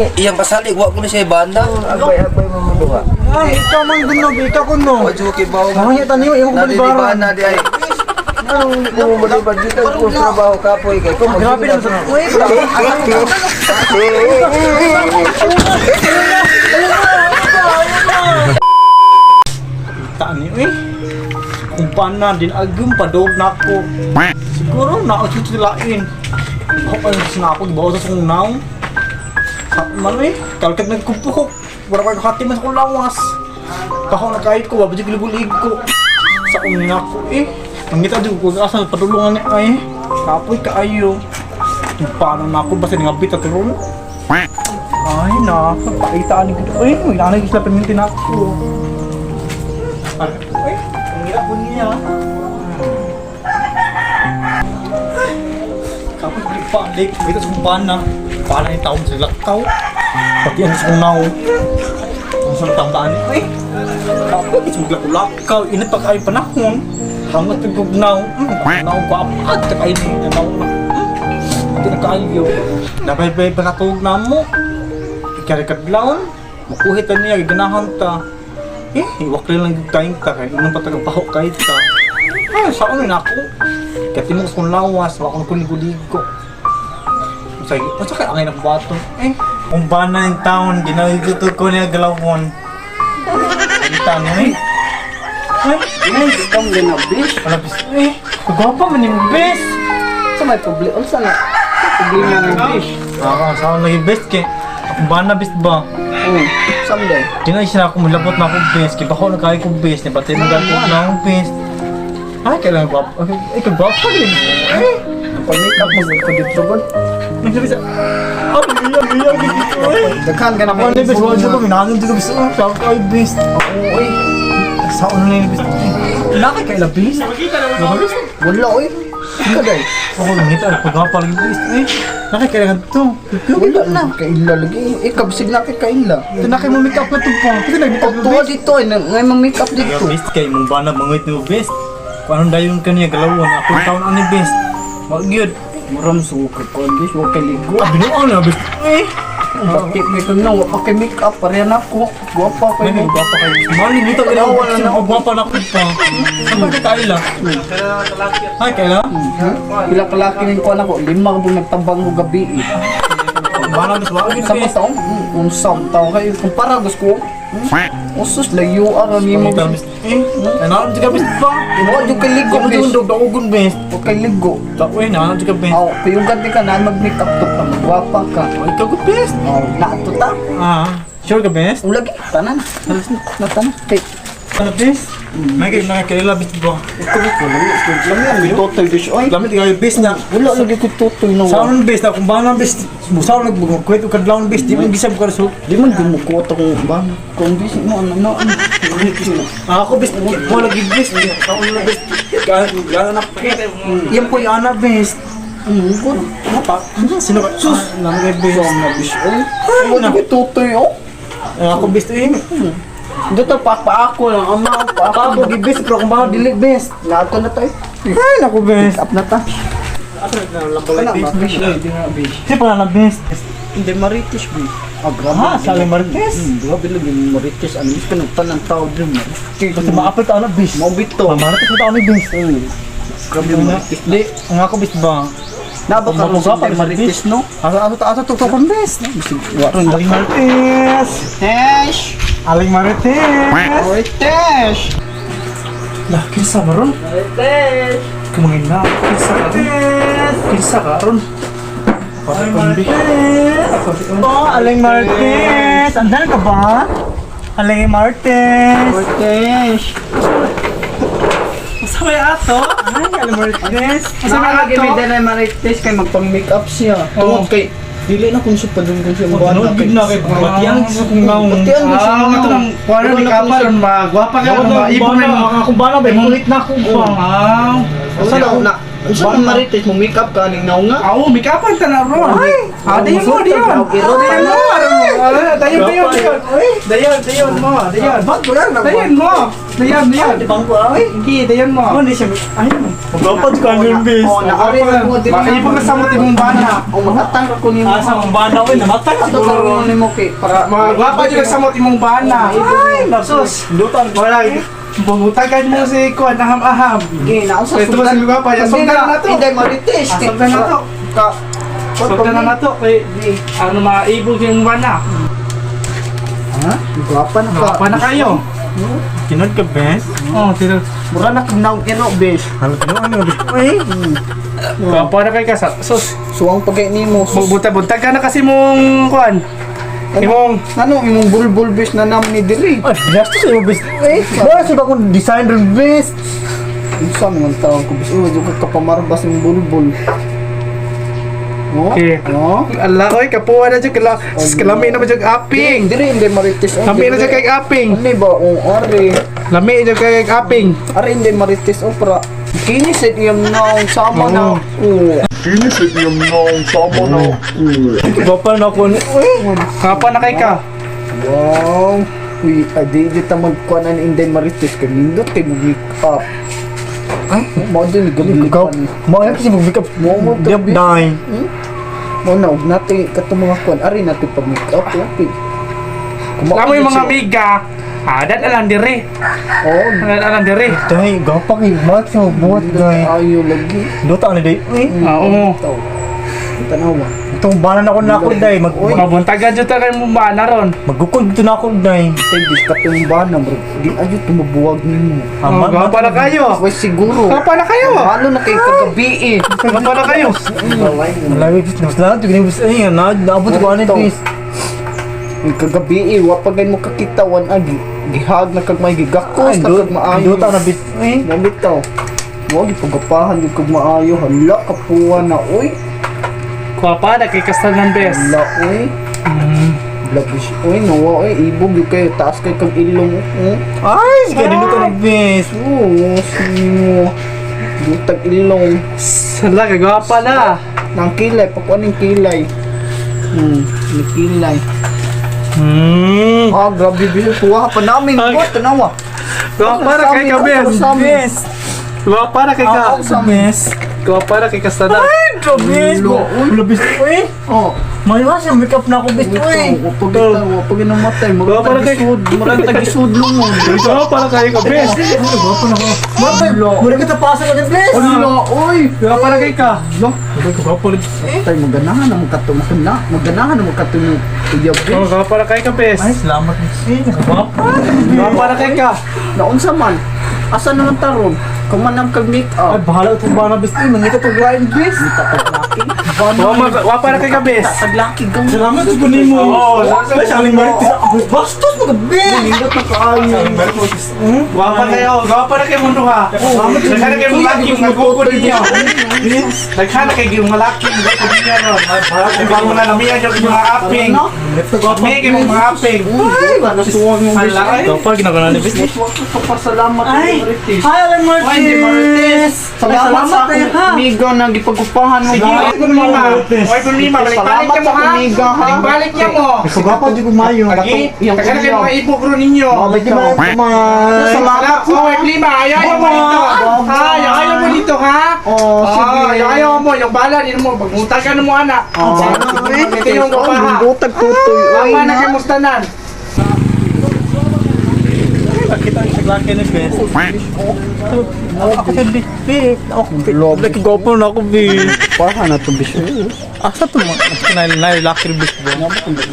Iyang pasalig, wak ko na siya banda. Agbay mo mga. Ikaw man guno, bita ko no. Ojo kay bawo. Mahit taniyo, imo ko balibaran. Na di ay. Anong ko malibad dito ko trabaho kapoy kay ko Grabe na sa. Uy, Taan niyo Kung paano din agum padog na ako. Siguro na ako titilain. Ako ay sinako di ba sa kong naong. Man kalkat nagkumpukok. Wala ko hati mas kong lawas. Kahon na kahit ko, wabajig libulig ko. Sa kong nako Mangita din ko asa padulungan ni ay. Kapoy kaayo. Kung paano na ako basta ngabit at ron. Ay na, paitaan ni ko. Ay, wala na isla paminti na ako. Ay, ang hirap po niya. Kapag balik, ito sa kumbahan na. Paano yung taon sa lakaw. Pati ang sa kunaw. Ang sa tandaan niya. Ay, kapag ito maglakaw. Inat pa kayo panahon. Hangat yung gugnaw. Gugnaw ko apad. Kakain yung gugnaw na. Hindi na kayo. Dapat ba yung pakatulog na mo? Ikarikadlaon. Makuhitan niya, ganahan ta. Iwakli lang yung kain ta. Kaya inang patagapahok kahit ta. Saan na ako? Kati mo kung lawas, wakang kuligo-ligo. Masa kaya angay na bato? Kung ba na yung taon, ginagituto ko niya galawon. Ang tanong Ay, ikaw din na bis. wala bis. Kagwapa man yung bis. Sa may problema. Unsa na? Problema ng bis. Saan lagi best kay? Kung ba na best ba? Someday. Di na siya ako malabot na akong best. Kaya bako na kaya kong best. Ni pati nagagawin na akong best. Ay, kailangan gwapa. Ay, kagwapa rin. Pag-make up mo ko dito ba? Nagsabi siya, Daghan ka na Ako na best. Wala ko, minanong dito best. Saan ko ay best? Oy. Saan na yung best? Laki kayo na best? Best? Wala oy. Ika day. Ako lang ito. Kagwapa rin best. Laki kailangan ito. Wala na. Kaila lagi. Ikaw bisig na kay kaila. Ito na kayo make up na ito pa. Ito nag-make up na Tuwa best. dito ngay mag-make up dito. Best kayo mong bana mangit mo best. Kung anong dayon kaniya galawon. Ako yung taon ani best. Mag-good. Maram suka ko bis wa kay ligo. Binuan na best. Bakit may kang na wa kay make up pareha na ako. Guwapa ko May ni. gwapa kayo. Maling dito ginawa na ako gwapa na ko pa. Saan ba kaila? Ay, kaila? Pila kalaki ning ko nako. Lima ko nagtabang ko gabi. Bana mas wag Sa taong unsam taong kayo kumpara gusto ko. Usus layo aron nimo. Ano juga best pa? Wa jud kay ligo Kung bis. dundog daogon best. Wa kay ligo. Takoy na juga best. Aw, piyugan di ka na mag-make up to pa magwapa ka. Ay, ka good best. Aw, naato ta. Sure ka best? Ulagi tanan. Na tanan. Kay Ano best? May kayo nakakaila best ba? ikaw ko lang. Lang yan total dish oy. Lamit kayo best niya. Wala lagi ko total no. Sa anong best na kung ba nang best? Musaw nagkwento ka lang best. Di mo gisab ka so. Di man gumuko to kung ba. Kung bis mo ano. Ako best mo lagi best. Sa ano best? Gana na pakita. Yan po yung ana best. Good. Apa? Sino ka? Sus! Nangay best. Na bis oy. Wala ko total oh. Ako best eh. Dito pa ako lang ama pa Ako gi best pero kung ba dili best. Nato na tayo. Ay naku best. Up na ta. Kana best. bis di na bis. Di pa na best. Hindi maritis bi. Ha, sabi Marquez. Grabe lang yung maritis. Ano gusto ng tanang tao din. Kasi maapit ako na best. Mo bito. Mamarat ko ako na best. Grabe yung maritis. Di, ang ako best ba? Naba ka rin sa Pag- maritis no? Asa tutukan best. Waron Aling Marquez. Hesh! Aling Marites. Marites! Lah, kinsa ba ron? Marites! Kumangin na. Kinsa ka ron? Kinsa ka ron? Aling Marites. Oh, Aling Marites. Andan ka ba? Aling Marites. Marites! Masama yung ato? Ay, Aling Marites. Masama yung Nakakagay ato? may dala Marites kay magpang-makeup siya. Oo. Tungod kay Dili na kung siya pa doon kung siya Ano, big na kay Batiang sa kung naong. Batiang na siya. Ito lang, kuwari ni Kapal, magwapa ka, maibon na yung Kung ba na ba, kulit na ako ba? Saan ako na? Saan ang Marites mo make up ka ning naong nga? Oo, may kapal ka na ron. Ay, di mo. Iro Ano, Dayon mo. Ba't ko lang Dayon mo. Ibang ko ay. Hindi, dayon mo. Ano siya? Ay, magpapad ka ng bis. Oh, naari mo din. Maibog ka sa mo timong bana. O makatang ka ko ni mo. Asa mong bana ko, namatay Ato siguro. karon ni mo kay para Magwapa dyan sa mo timong bana. Ay, sus. Lutan. Wala. Bumutagan mo si Kuan, aham-aham. Gini na sa Ito ba si Gwapa? Sundan na to. Hindi marites. Sundan na to. Ka. Sundan na to. Ano maibog yung bana. Ha? Gwapa na ka. Gwapa na kayo. Kinod ka, bes? Oh, tinag. Mura na kagnaw kino bes. Ano? Ay. Gwapa na kayo ka. Sus. Suwang pagay nimo. Buntag ka na kasi mong Kuan. Imong Ano imong bulbul bes na naman ni diri? Ay, binastos sa'yo, bes. Eh, wala siya ba kung designer, bes? Unsa man tawag ko bes? Uy, ka pamarbas yung bulbul. Oh? Okay. Oh? ala oy kapuha na dyan kalami na ba dyan aping. Diri hindi marites. Lami na dyan kay aping. Ano ba o ari? Lami dyan kay aping. Ari hindi marites opera. Kini sa iyang naong sama na. Oo. Gapa na ako. Kapa na kay ka. Wow. Uy, adi di ta magkuan ang Inday Marites kanindot kay mag-make up. Ay, mo din gabi Ikaw, mga kasi mag-make up. Mo Diab dahil. Mo na og natin kato mga kuan ari natin pag make up okay. Lamo yung mga amiga. Adan alang dire. Oh, Adan alang dire. Dahil, gapa kayo. Mga kasi magbuhat, dahil. ayo lagi. Luta na, dahil. Uy, Oo. Taw. Tanaw ba? itong banan ako na ako, dahil. Mabuntagan dyan tayo mo ba na ron. Magkukod dito na ako, dahil. Tay dis ka tong bana bro. Di ayo tumabuwag nimo. Gapa na kayo. Way siguro. Gapa na kayo. Halo na kay kagabi eh. Gapa na kayo. Malawig, mas lang. Tignan mo, ay, naabot ko ano, bis. Ang kagabi eh, wapagay mo kakitawan agi. Gihag na kag may gigakos na kag maayo. Luta na, bis. Uy, Nalitaw. Mo gipagapahan gyud kag maayo. Hala kapuwa na oy. Kuwapa na kay kastanan bes. Hala oy. Labis oy nawa oy ibog gyud kayo taas kay kag ilong. ay, sige, niluto na, bis. Oo, sino. Butag ilong. Sala kay gwapa na. Nang kilay, pakuan ng kilay. Ni kilay. Ah, grabe biso kuha pa namin. What tanawa? Gwapa na kay ka bes. Bis. Gwapa na kay ka. Bis. Gwapa na kay kastanan. Ay, bis. Ulo, bis. Uy, Oh, may mas yung make up na ako, bis. Uy. wapag namatay, Para kay- magtagisud lumon. Gwapa na kay ka bes. Gwapo na ako. Bakit? Muna kita pasok agad, bis. Ano, oy. Gwapa na kay ka. Gwapo rin. Tay maganahan na magkato makina. Maganahan na magkato ni Kuya Oh, Bis. gwapa na kay ka bes. Ay, salamat, bis. Gwapo. Gwapa na kay ka. Naunsa man? Asa naman taron? Kumanang kag make Ay, up. bahala itong bana, bis. Ay, mangita itong line, bis. Taglaki. Gwapa na kay ka bes. Taglaki gang. Salamat sa kunin mo. Oo, Ay, saling maritis. Bastos mo ka, bis. Nindot na kaayo. Gwapa kayo. Gwapa na kay mundo ha. Nagkana kay mga laki yung magkukod ninyo. Nagkana kay mga laki yung magkukod ninyo ron. Nagkana mo na lamihan yung mga aping. May kay mga aping. Ay, nasuwang yung bis. Hala, ay. Gwapo, ginagawa na, bis. Kapasalamat. Ay, Marites. hi, Alan Martis. Ay, Marites. Salamat sa kayo, akong ha. amigo na gipagupahan mo. Sige, Ay, Ay, kung lima. Ay, kung lima. Salamat Balik sa mo ha. amiga, ha. Balik niya mo. Gwapo, di ko mayo. Lagi. Yung Nagkana kay ulo. mga ipogro ninyo. Medyo man. Salamat Oh, sa wait, lima. Ayaw mo dito. Ha? Ayaw mo dito, ha? Oh, sige. Ayaw mo. Yung bala, din mo. Magmuntag ka na mo, anak. Ito yung kapaha. Butag tutoy. Ay, Tama na kay Mustanan. Kita ang saglaki ni bis. Ako sa bis. Laki gwapo na ako, bis. Paha na to bis. Asa to mo? Nailaki rin bis ba?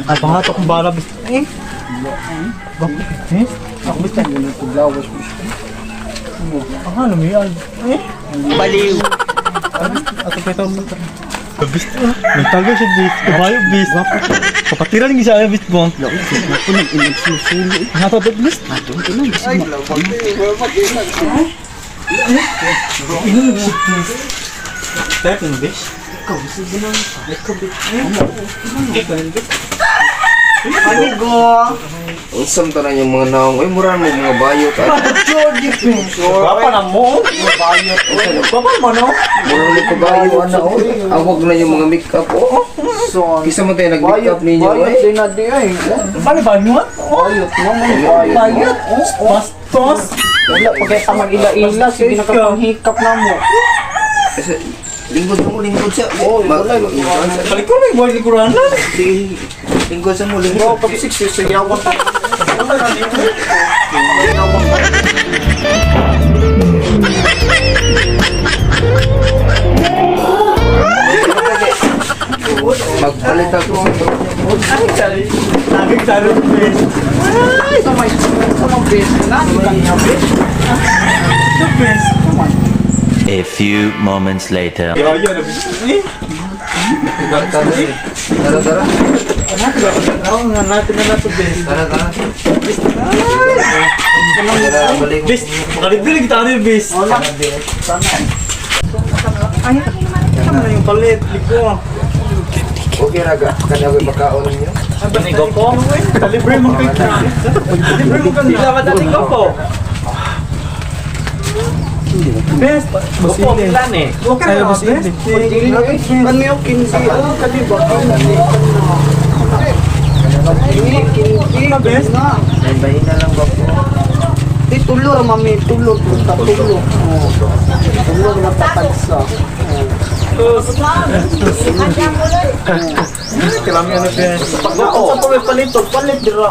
Ay, pangato kong bala, bis. Eh? Gwapo, bis. Ako, bis. Lawas bis. Ano mo yan? Eh? Baliw. Ato pa ito. Bis. Nagtago siya, bis. Kabayo, bis. Kapatiran ng isa, bis bong. Ako nag-inag susulo. Nato to, bis. Step in, bis. Amigo. Unsam ta na yung mga naong, ay mura mo mga bayot at Jordi Pins. Gwapo na mo. Gwapo mo, no? mura mo kabayo ano, awag na yung mga make up oh. Son. Kisa mo tayo nag-make up ninyo Bayot eh. din na di ay. Paano ba yun? Bayot naman. Bayot. Bayot? Bastos? Wala, pagkita mag-ila-ila. Sige na kapanghikap na mo. Kasi lingkod mo, lingkod siya. Oh, wala. Balik ko na yung buhay lingkuranan. Sige, lingkod sa mo, Ikaw, lingkod. pag 6 sayawan ka. Magpalit ako. Ay, sari. Laging sari. Ay, kamay. Kamang best. Nani lang niya, best. The best. A few moments later. Yaya na best. Tara, tara. Oo nga, natin na natin best. Tara, tara. Tara, balik. Best. Makalibre lang kita yung best. Wala. Ay, tama na yung palit. Liko. Okay, raga. Kanya ko makaon ninyo. Panigo po. Kalibre mo kayo. Kalibre mo kayo. Sila madating ko po. Best. Gusto ilan eh. Okay na best. Kanyo, 15. Ano ka di ba? Best. May bahin na lang ba po? Tulo, mami. Tulo. Tulo. Tulo na tatagsa. Kailangan yan na best. Pag sa pa may palitog, palit dira.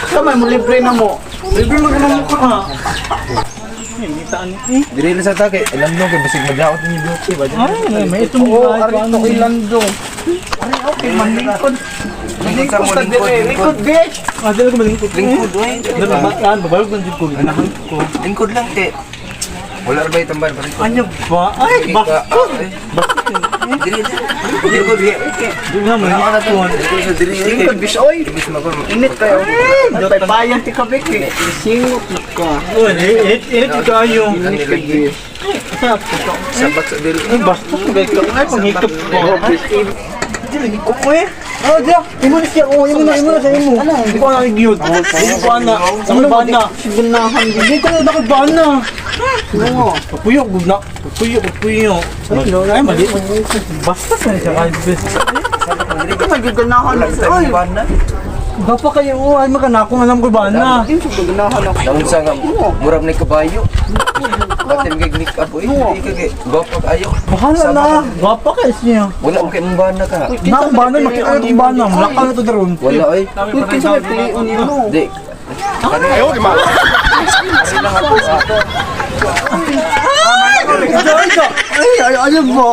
Kamay mo, libre na mo. Libre mo ka na mukha ha. Hindi taan eh. Dili na sa take. Alam mo kay basig madaot ninyo beauty ba? Ay, may itong Oo, arito ko ilando. Ay, okay, man, lingkod. Lingkod sa dire. Lingkod, bitch. Ah, dala ko malingkot. Lingkod, oy. Babalog ng jeep ko. Ganahan ko. Lingkod lang kay. Wala ra ba itambal pa rito? Ano ba? Ay, bastos. Dili. Lingkod kay. Di nga, malingkot ko. Lingkod sa dili. Lingkod, bitch. Oy, Ibis mo ko. init kayo. Ay, bayan ti kabik eh. Singot na ka. Oh, init kayo. Ani lagi. Sabat sa dili. Ay, bastos. Ay, panghikap ko. Hindi lagi ko po eh. Oh, diya. Imo na siya. Oh, imo na sa imo. Ano? Hindi ko na nag-yod. Hindi ko na. Sa bana. Sigunahan din. Hindi ko na nakabana. Oo. Papuyo, gugna. Papuyo. Ay, mali. Bastos na siya kahit best. Hindi ka magiganahan. Ay, Gapa kayo, ay magana akong alam ko ba na. hindi ko gaganahan ako. Namun sa nga murag ni kabayo. Batin kay nik apo eh. Di ka kay gopak ayo. Bahala na. Gapa kayo siya. Wala mo kay mbana ka. Na akong bana, makikaan akong bana. Malaka na ito daron. Wala oy. Uy, kinsa may piliun niyo. Di. Ayo di ba? Kasi lang ako sa ato. Ay, ano mo?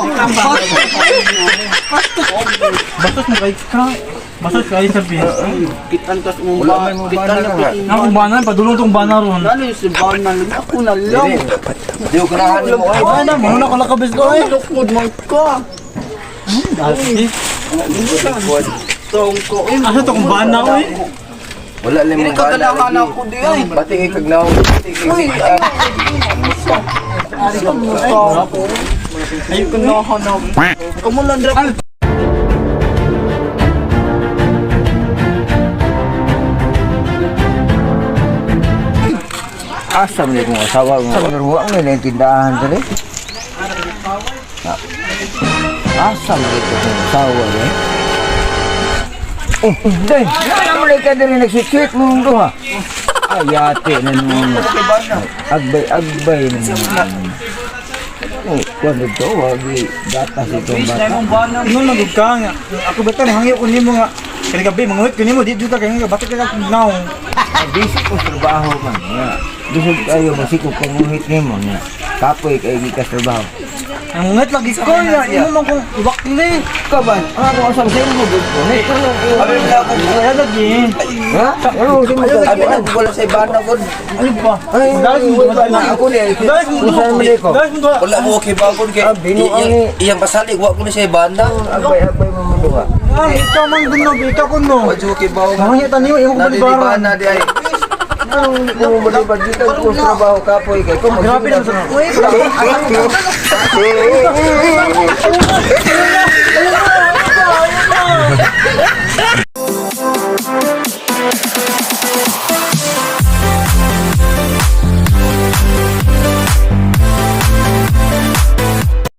Bastos mo kahit ka. Bastos kahit sa bis. Kitantas mo Wala ba? may mbana ka nga. Akong bana, padulong tong bana ron. Ano yung sabaw na lang? Ako na lang. Di ko ganahan mo ay. Bana, mga nakalakabis ko eh. Lukod mo ka. Dati. Tong ko. Asa to kung bana ko eh. Wala lang Hindi mo ka bana ganahan lagi. ako di ay. Bati kay kagnaw. Uy, Ayun ko na. ganahan ako. Kumulandra ko. Asa mo kung asawa mo. Sa ruwang na yung tindahan dali. Asa mo kung asawa ni. Oh, day. Naman ka din nagsisweet mo ng duha. Ayate na nung agbay na nung. Oh, kung ito, wagi datas itong bata. Ano nagug ka nga. Ako ba tan hangyo ko nimo nga. Kani gabi manguhit ko nimo di juta kay nga batik ka kugnaw. Basic ko trabaho man. Nga. Dusog kayo, masikog panguhit nimo nga. Kapoy kayo gikas trabaho. Ang ngunit lagi ko ya, imo man kong ibakli. Kaban, ako asam sa imo gud ko. Abi na ako. Ay lagi. Ha? Ano si mo? Abi na wala sa ibana gud. Ano ba? Ay, Guys, wala na ako ni. Guys, Usahan mo ko. Guys, mo Wala mo kay bagon kay iyang pasalig wa ko ni sa ibana. Agbay mo mo duha. Ah, ikaw man guno, ikaw kuno. Wa jud kay bagon. Hangyo taniyo imo Nadi di balibaran. bana di ay. Anong mo malibad dito ko trabaho kapoy kay ko. Grabe na sa. Uy,